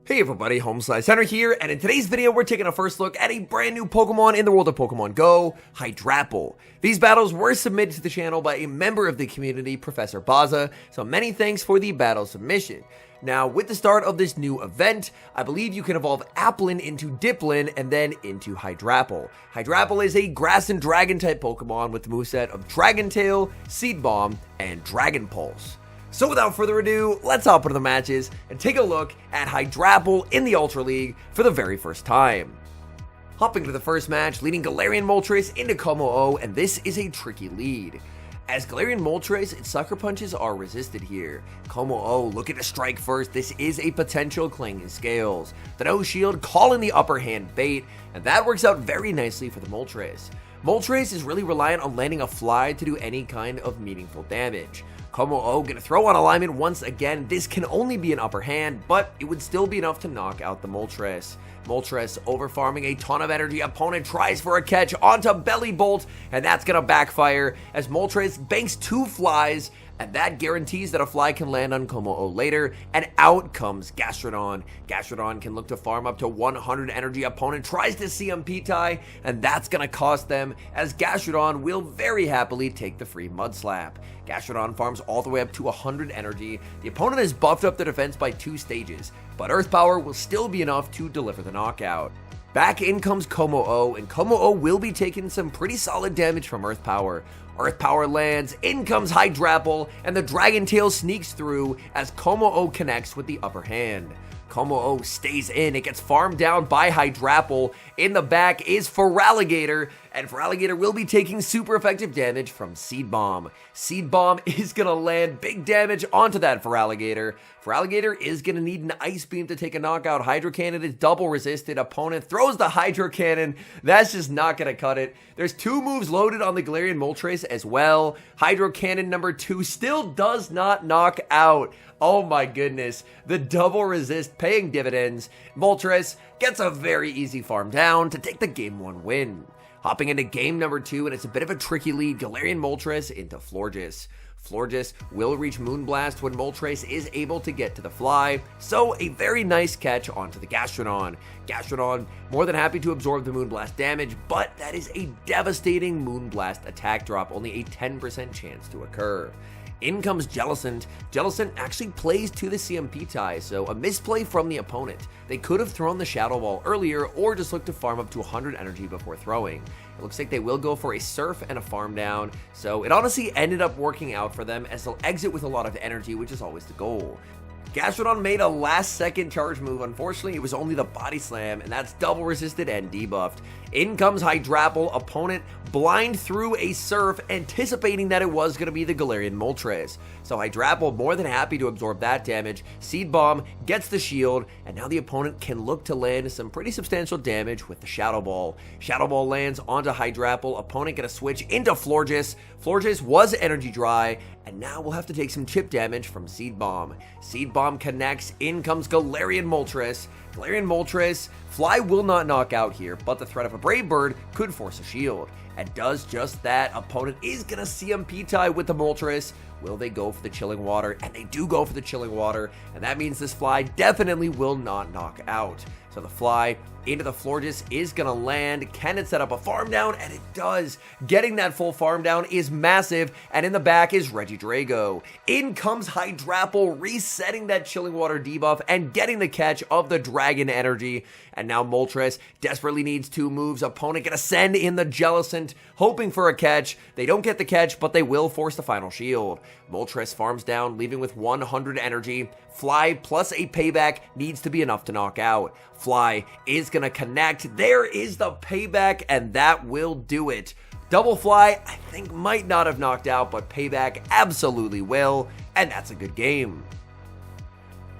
Hey everybody, HomeSliceHenry here, and in today's video we're taking a first look at a brand new Pokemon in the world of Pokemon Go, Hydrapple. These battles were submitted to the channel by a member of the community, Professor Baza, so many thanks for the battle submission. Now, with the start of this new event, I believe you can evolve Applin into Diplin and then into Hydrapple. Hydrapple is a grass and dragon type Pokemon with the moveset of Dragon Tail, Seed Bomb, and Dragon Pulse. So without further ado, let's hop into the matches and take a look at Hydrapple in the Ultra League for the very first time. Hopping to the first match, leading Galarian Moltres into Como-O, and this is a tricky lead. As Galarian Moltres, its Sucker Punches are resisted here. Como-O looking to strike first. This is a potential Clanging Scales. The No Shield calling the upper hand bait, and that works out very nicely for the Moltres. Moltres is really reliant on landing a fly to do any kind of meaningful damage. Como-O gonna throw on alignment once again. This can only be an upper hand, but it would still be enough to knock out the Moltres. Moltres overfarming a ton of energy. Opponent tries for a catch onto Belly Bolt, and that's gonna backfire as Moltres banks two flies, and that guarantees that a fly can land on Como-O later, and out comes Gastrodon. Gastrodon can look to farm up to 100 energy. Opponent tries to CMP tie, and that's gonna cost them, as Gastrodon will very happily take the free Mud Slap. Gastrodon farms all the way up to 100 energy. The opponent has buffed up the defense by 2 stages, but Earth Power will still be enough to deliver the knockout. Back in comes Como-O, and Como-O will be taking some pretty solid damage from Earth Power. Earth Power lands, in comes Hydrapple, and the Dragon Tail sneaks through as Como-O connects with the upper hand. Como-O stays in, it gets farmed down by Hydrapple. In the back is Feraligatr, and Feraligatr will be taking super effective damage from Seed Bomb. Seed Bomb is gonna land big damage onto that Feraligatr. Feraligatr is gonna need an Ice Beam to take a knockout. Hydro Cannon is double resisted. Opponent throws the Hydro Cannon. That's just not gonna cut it. There's 2 moves loaded on the Galarian Moltres as well. Hydro Cannon number 2 still does not knock out. Oh my goodness, the double resist paying dividends. Moltres gets a very easy farm down to take the game 1 win. Hopping into game number 2, and it's a bit of a tricky lead. Galarian Moltres into Florges. Florges will reach Moonblast when Moltres is able to get to the fly, so a very nice catch onto the Gastrodon. Gastrodon more than happy to absorb the Moonblast damage, but that is a devastating Moonblast attack drop, only a 10% chance to occur. In comes Jellicent. Jellicent actually plays to the CMP tie, so a misplay from the opponent. They could have thrown the Shadow Ball earlier or just looked to farm up to 100 energy before throwing. It looks like they will go for a Surf and a farm down, so it honestly ended up working out for them as they'll exit with a lot of energy, which is always the goal. Gastrodon made a last-second charge move. Unfortunately, it was only the Body Slam, and that's double resisted and debuffed. In comes Hydrapple. Opponent blind through a Surf, anticipating that it was going to be the Galarian Moltres. So Hydrapple more than happy to absorb that damage. Seed Bomb gets the shield, and now the opponent can look to land some pretty substantial damage with the Shadow Ball. Shadow Ball lands onto Hydrapple. Opponent going to switch into Florges. Florges was energy dry, and now we'll have to take some chip damage from Seed Bomb. Seed Bomb connects. In comes Galarian Moltres. Galarian Moltres, Fly will not knock out here, but the threat of a Brave Bird could force a shield. And does just that. Opponent is going to CMP tie with the Moltres. Will they go for the Chilling Water? And they do go for the Chilling Water, and that means this Fly definitely will not knock out. So the Fly into the Florges is going to land. Can it set up a farm down? And it does. Getting that full farm down is massive, and in the back is Regidrago. In comes Hydrapple, resetting that Chilling Water debuff and getting the catch of the Dragon Energy. And now Moltres desperately needs 2 moves. Opponent going to send in the Jellicent, hoping for a catch. They don't get the catch, but they will force the final shield. Moltres farms down, leaving with 100 energy. Fly plus a payback needs to be enough to knock out. Fly is going to connect. There is the payback, and that will do it. Double Fly, I think, might not have knocked out, but payback absolutely will, and that's a good game.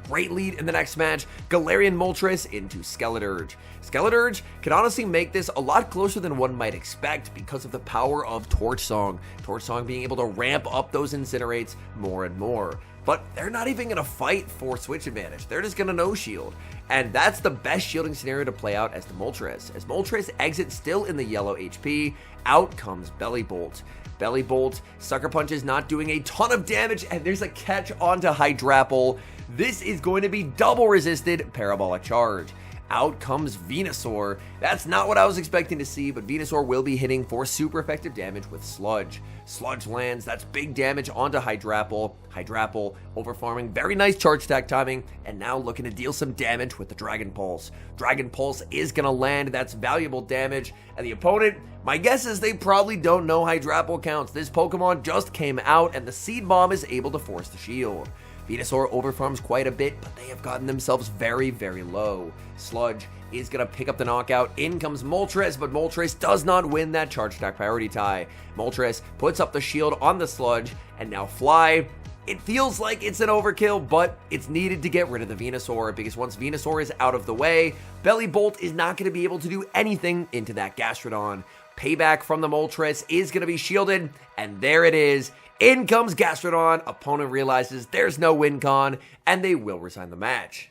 Great lead in the next match, Galarian Moltres into Skeledirge. Skeledirge can honestly make this a lot closer than one might expect because of the power of Torch Song. Torch Song being able to ramp up those Incinerates more and more. But they're not even going to fight for switch advantage. They're just going to no shield. And that's the best shielding scenario to play out as the Moltres. As Moltres exits still in the yellow HP, out comes Belly Bolt. Belly Bolt, Sucker Punch is not doing a ton of damage, and there's a catch onto Hydrapple. This is going to be double resisted Parabolic Charge. Out comes Venusaur. That's not what I was expecting to see, but Venusaur will be hitting for super effective damage with Sludge. Sludge lands, that's big damage onto Hydrapple. Hydrapple overfarming, very nice charge attack timing, and now looking to deal some damage with the Dragon Pulse. Dragon Pulse is going to land, that's valuable damage, and the opponent, my guess is they probably don't know Hydrapple counts. This Pokemon just came out, and the Seed Bomb is able to force the shield. Venusaur overfarms quite a bit, but they have gotten themselves very, very low. Sludge is going to pick up the knockout. In comes Moltres, but Moltres does not win that charge attack priority tie. Moltres puts up the shield on the Sludge, and now Fly. It feels like it's an overkill, but it's needed to get rid of the Venusaur, because once Venusaur is out of the way, Belly Bolt is not going to be able to do anything into that Gastrodon. Payback from the Moltres is going to be shielded, and there it is. In comes Gastrodon, opponent realizes there's no win con, and they will resign the match.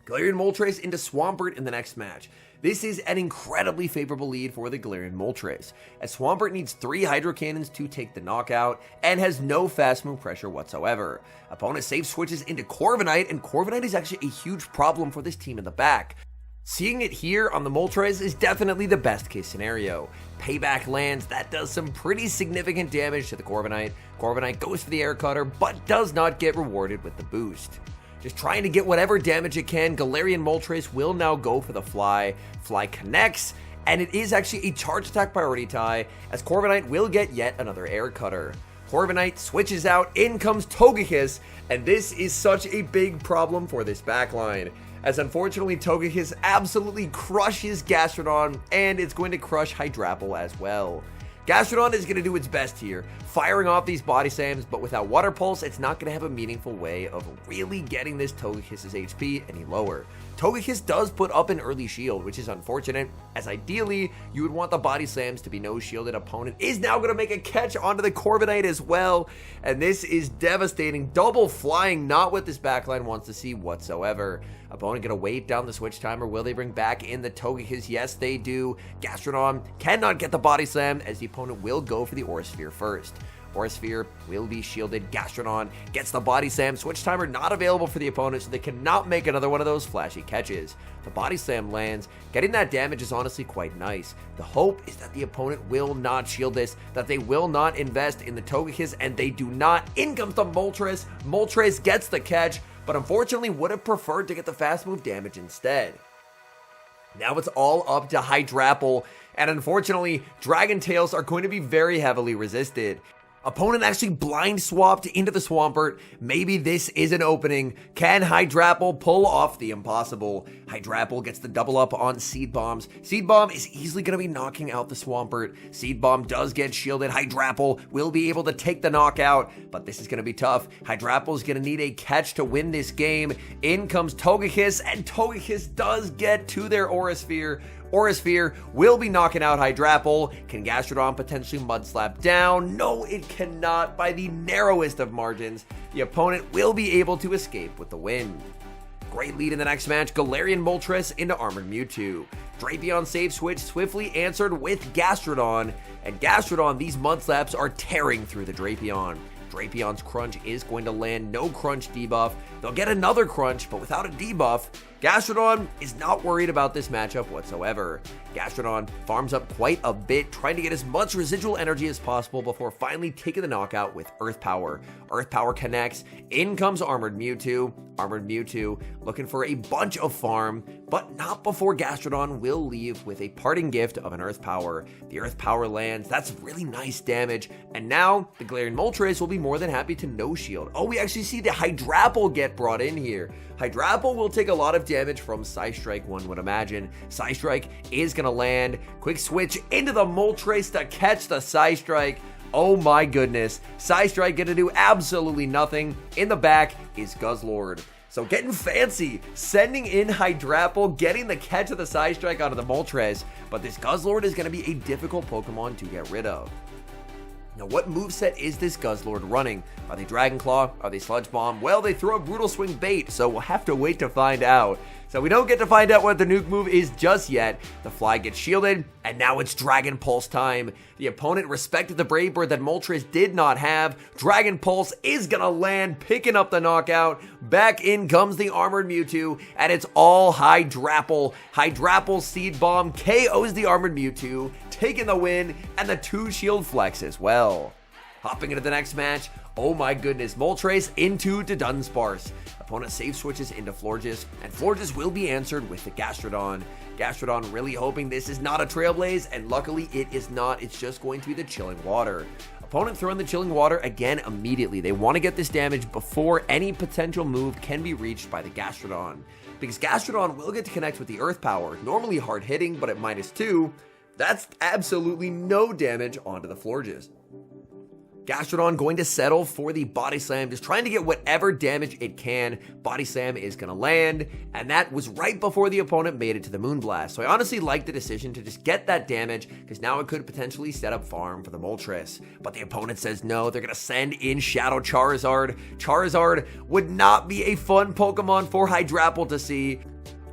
Galarian Moltres into Swampert in the next match. This is an incredibly favorable lead for the Galarian Moltres, as Swampert needs 3 Hydro Cannons to take the knockout, and has no fast move pressure whatsoever. Opponent safe switches into Corviknight, and Corviknight is actually a huge problem for this team in the back. Seeing it here on the Moltres is definitely the best case scenario. Payback lands, that does some pretty significant damage to the Corviknight. Corviknight goes for the Air Cutter, but does not get rewarded with the boost. Just trying to get whatever damage it can, Galarian Moltres will now go for the Fly. Fly connects, and it is actually a charge attack priority tie, as Corviknight will get yet another Air Cutter. Corviknight switches out, in comes Togekiss, and this is such a big problem for this backline, as unfortunately Togekiss absolutely crushes Gastrodon, and it's going to crush Hydrapple as well. Gastrodon is going to do its best here, firing off these Body Slams, but without Water Pulse, it's not going to have a meaningful way of really getting this Togekiss's HP any lower. Togekiss does put up an early shield, which is unfortunate, as ideally, you would want the Body Slams to be no shielded. Opponent is now going to make a catch onto the Corviknight as well, and this is devastating. Double flying, not what this backline wants to see whatsoever. Opponent gonna wait down the switch timer. Will they bring back in the Togekiss? Yes, they do. Gastrodon cannot get the Body Slam, as the opponent will go for the Aura Sphere first. Aura Sphere will be shielded. Gastrodon gets the Body Slam. Switch timer not available for the opponent, so they cannot make another one of those flashy catches. The Body Slam lands. Getting that damage is honestly quite nice. The hope is that the opponent will not shield this, that they will not invest in the Togekiss, and they do not. In comes the Moltres. Moltres gets the catch, but unfortunately would have preferred to get the fast move damage instead. Now it's all up to Hydrapple, and unfortunately, Dragon Tails are going to be very heavily resisted. Opponent actually blind swapped into the Swampert. Maybe this is an opening. Can Hydrapple pull off the impossible? Hydrapple gets the double up on Seed Bombs. Seed Bomb is easily going to be knocking out the Swampert. Seed Bomb does get shielded. Hydrapple will be able to take the knockout, but this is going to be tough. Hydrapple is going to need a catch to win this game. In comes Togekiss, and Togekiss does get to their Aura Sphere. Aura Sphere will be knocking out Hydrapple. Can Gastrodon potentially Mud Slap down? No, it cannot by the narrowest of margins. The opponent will be able to escape with the win. Great lead in the next match. Galarian Moltres into Armored Mewtwo. Drapion save switch swiftly answered with Gastrodon. And Gastrodon, these Mud Slaps are tearing through the Drapion. Drapion's Crunch is going to land, no Crunch debuff. They'll get another Crunch, but without a debuff. Gastrodon is not worried about this matchup whatsoever. Gastrodon farms up quite a bit, trying to get as much residual energy as possible before finally taking the knockout with Earth Power. Earth Power connects, in comes Armored Mewtwo. Armored Mewtwo looking for a bunch of farm, but not before Gastrodon will leave with a parting gift of an Earth Power. The Earth Power lands, that's really nice damage, and now the Galarian Moltres will be more than happy to no shield. Oh, we actually see the Hydrapple get brought in here. Hydrapple will take a lot of damage from Psystrike, one would imagine. Psystrike is going to land. Quick switch into the Moltres to catch the Psystrike. Oh my goodness. Psystrike going to do absolutely nothing. In the back is Guzzlord. So getting fancy, sending in Hydrapple, getting the catch of the Psystrike onto the Moltres. But this Guzzlord is going to be a difficult Pokemon to get rid of. Now, what moveset is this Guzzlord running? Are they Dragon Claw? Are they Sludge Bomb? Well, they throw a Brutal Swing bait, so we'll have to wait to find out. So we don't get to find out what the nuke move is just yet. The fly gets shielded, and now it's Dragon Pulse time. The opponent respected the Brave Bird that Moltres did not have. Dragon Pulse is gonna land, picking up the knockout. Back in comes the Armored Mewtwo, and it's all Hydrapple. Hydrapple Seed Bomb KOs the Armored Mewtwo, taking the win, and the 2 shield flex as well. Hopping into the next match, oh my goodness, Moltres into the Dunsparce. Opponent safe switches into Florges, and Florges will be answered with the Gastrodon. Gastrodon really hoping this is not a Trailblaze, and luckily it is not. It's just going to be the Chilling Water. Opponent throwing the Chilling Water again immediately. They want to get this damage before any potential move can be reached by the Gastrodon, because Gastrodon will get to connect with the Earth Power. Normally hard hitting, but at -2, that's absolutely no damage onto the Florges. Gastrodon going to settle for the Body Slam, just trying to get whatever damage it can. Body Slam is going to land, and that was right before the opponent made it to the Moonblast. So I honestly like the decision to just get that damage, because now it could potentially set up farm for the Moltres. But the opponent says no, they're going to send in Shadow Charizard. Charizard would not be a fun Pokemon for Hydrapple to see.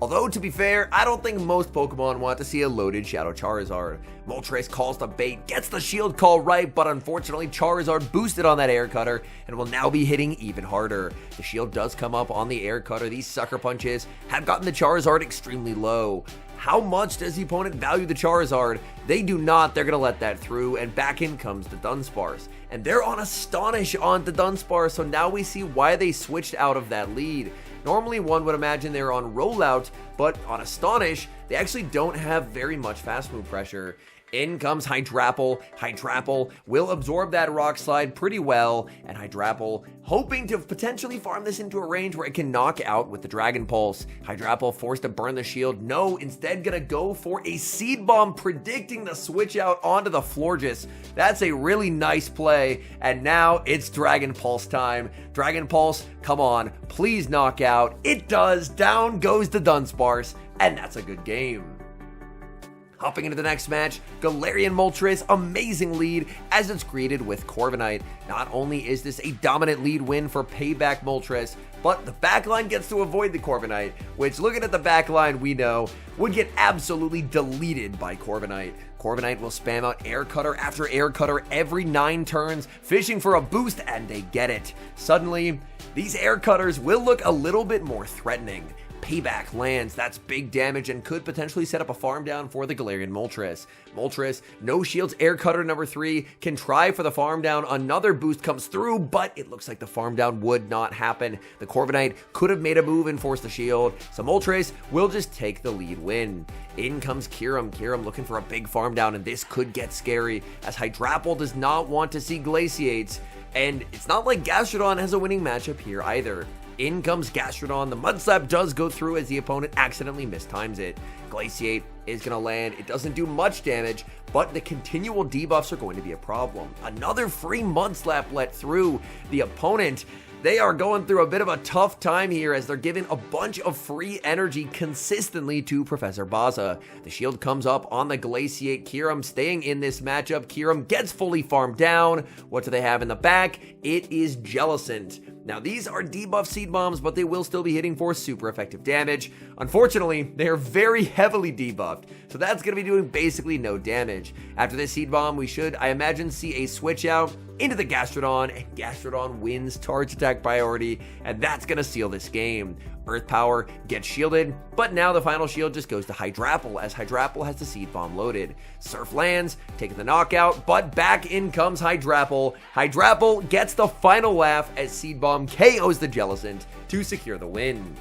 Although, to be fair, I don't think most Pokemon want to see a loaded Shadow Charizard. Moltres calls the bait, gets the shield call right, but unfortunately Charizard boosted on that Air Cutter and will now be hitting even harder. The shield does come up on the Air Cutter. These Sucker Punches have gotten the Charizard extremely low. How much does the opponent value the Charizard? They do not. They're going to let that through, and back in comes the Dunsparce. And they're on Astonish on the Dunsparce, so now we see why they switched out of that lead. Normally, one would imagine they're on Rollout, but on Astonish, they actually don't have very much fast move pressure. In comes Hydrapple. Hydrapple will absorb that Rock Slide pretty well, and Hydrapple hoping to potentially farm this into a range where it can knock out with the Dragon Pulse. Hydrapple forced to burn the shield. No, instead gonna go for a Seed Bomb, predicting the switch out onto the Florges. That's a really nice play, and now it's Dragon Pulse time. Dragon Pulse, come on, please knock out. It does. Down goes the Dunsparce, and that's a good game. Hopping into the next match, Galarian Moltres, amazing lead as it's greeted with Corviknight. Not only is this a dominant lead win for Payback Moltres, but the backline gets to avoid the Corviknight, which, looking at the backline, we know would get absolutely deleted by Corviknight. Corviknight will spam out Air Cutter after Air Cutter every 9 turns, fishing for a boost, and they get it. Suddenly, these Air Cutters will look a little bit more threatening. Payback lands, that's big damage and could potentially set up a farm down for the Galarian Moltres. Moltres, no shields, Air Cutter number 3, can try for the farm down. Another boost comes through, but it looks like the farm down would not happen. The Corviknight could have made a move and forced the shield, so Moltres will just take the lead win. In comes Kyurem. Kyurem looking for a big farm down, and this could get scary, as Hydrapple does not want to see Glaciates, and it's not like Gastrodon has a winning matchup here either. In comes Gastrodon. The Mud Slap does go through as the opponent accidentally mistimes it. Glaciate is going to land. It doesn't do much damage, but the continual debuffs are going to be a problem. Another free Mud Slap let through. The opponent, they are going through a bit of a tough time here as they're giving a bunch of free energy consistently to Professor Baza. The shield comes up on the Glaciate. Kyurem staying in this matchup. Kyurem gets fully farmed down. What do they have in the back? It is Jellicent. Now, these are debuff Seed Bombs, but they will still be hitting for super effective damage. Unfortunately, they are very heavily debuffed, so that's going to be doing basically no damage. After this Seed Bomb, we should, I imagine, see a switch out into the Gastrodon, and Gastrodon wins charge attack priority, and that's going to seal this game. Earth Power gets shielded, but now the final shield just goes to Hydrapple, as Hydrapple has the Seed Bomb loaded. Surf lands, taking the knockout, but back in comes Hydrapple. Hydrapple gets the final laugh as Seed Bomb KOs the Jellicent to secure the win.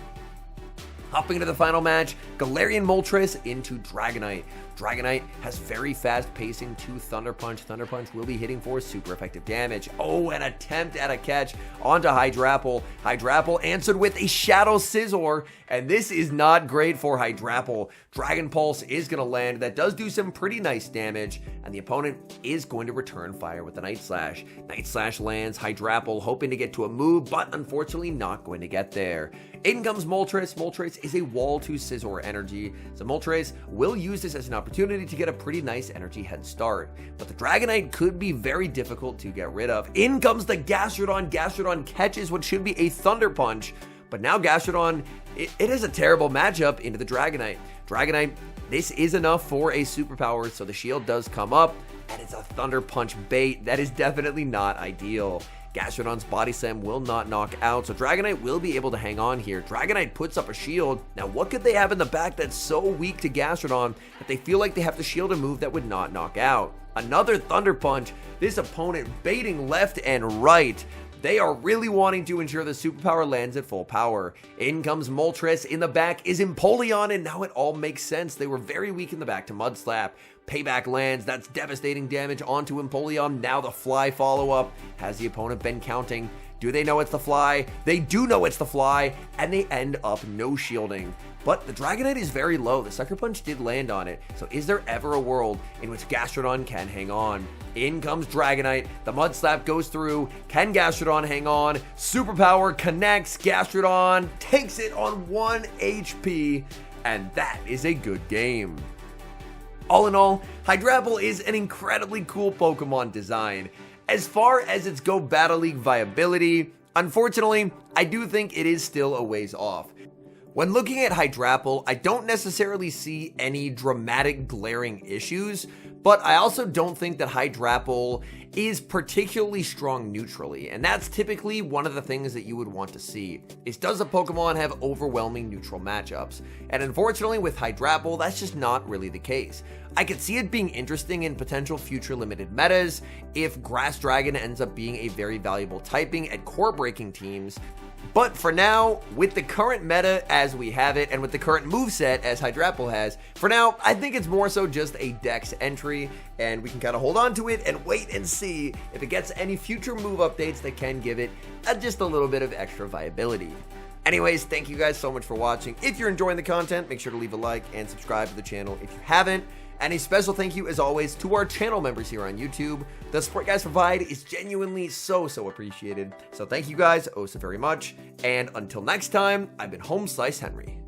Hopping into the final match, Galarian Moltres into Dragonite. Dragonite has very fast pacing to Thunder Punch. Thunder Punch will be hitting for super effective damage. Oh, an attempt at a catch onto Hydrapple. Hydrapple answered with a Shadow Scizor, and this is not great for Hydrapple. Dragon Pulse is going to land. That does do some pretty nice damage, and the opponent is going to return fire with the Night Slash. Night Slash lands. Hydrapple hoping to get to a move, but unfortunately not going to get there. In comes Moltres. Moltres is a wall to Scizor energy, so Moltres will use this as an opportunity to get a pretty nice energy head start. But the Dragonite could be very difficult to get rid of. In comes the Gastrodon. Gastrodon catches what should be a Thunder Punch, But now Gastrodon, it is a terrible matchup into the Dragonite. Dragonite, this is enough for a superpower, so the shield does come up, and it's a Thunder Punch bait. That is definitely not ideal. Gastrodon's Body Slam will not knock out, so Dragonite will be able to hang on here. Dragonite puts up a shield. Now, what could they have in the back that's so weak to Gastrodon that they feel like they have to shield a move that would not knock out? Another Thunder Punch. This opponent baiting left and right. They are really wanting to ensure the superpower lands at full power. In comes Moltres, in the back is Empoleon, and now it all makes sense. They were very weak in the back to Mud Slap. Payback lands, that's devastating damage onto Empoleon. Now the Fly follow-up. Has the opponent been counting? Do they know it's the Fly? They do know it's the Fly, and they end up no shielding. But the Dragonite is very low. The Sucker Punch did land on it. So is there ever a world in which Gastrodon can hang on? In comes Dragonite. The Mud Slap goes through. Can Gastrodon hang on? Superpower connects. Gastrodon takes it on 1 HP. And that is a good game. All in all, Hydrapple is an incredibly cool Pokemon design. As far as its Go Battle League viability, unfortunately, I do think it is still a ways off. When looking at Hydrapple, I don't necessarily see any dramatic glaring issues, but I also don't think that Hydrapple is particularly strong neutrally, and that's typically one of the things that you would want to see, is does a Pokemon have overwhelming neutral matchups? And unfortunately with Hydrapple, that's just not really the case. I could see it being interesting in potential future limited metas if Grass Dragon ends up being a very valuable typing at core breaking teams. But for now, with the current meta as we have it, and with the current moveset as Hydrapple has, for now, I think it's more so just a Dex entry, and we can kind of hold on to it and wait and see if it gets any future move updates that can give it just a little bit of extra viability. Anyways, thank you guys so much for watching. If you're enjoying the content, make sure to leave a like and subscribe to the channel if you haven't. And a special thank you, as always, to our channel members here on YouTube. The support you guys provide is genuinely so appreciated. So thank you guys oh so very much. And until next time, I've been HomeSliceHenry.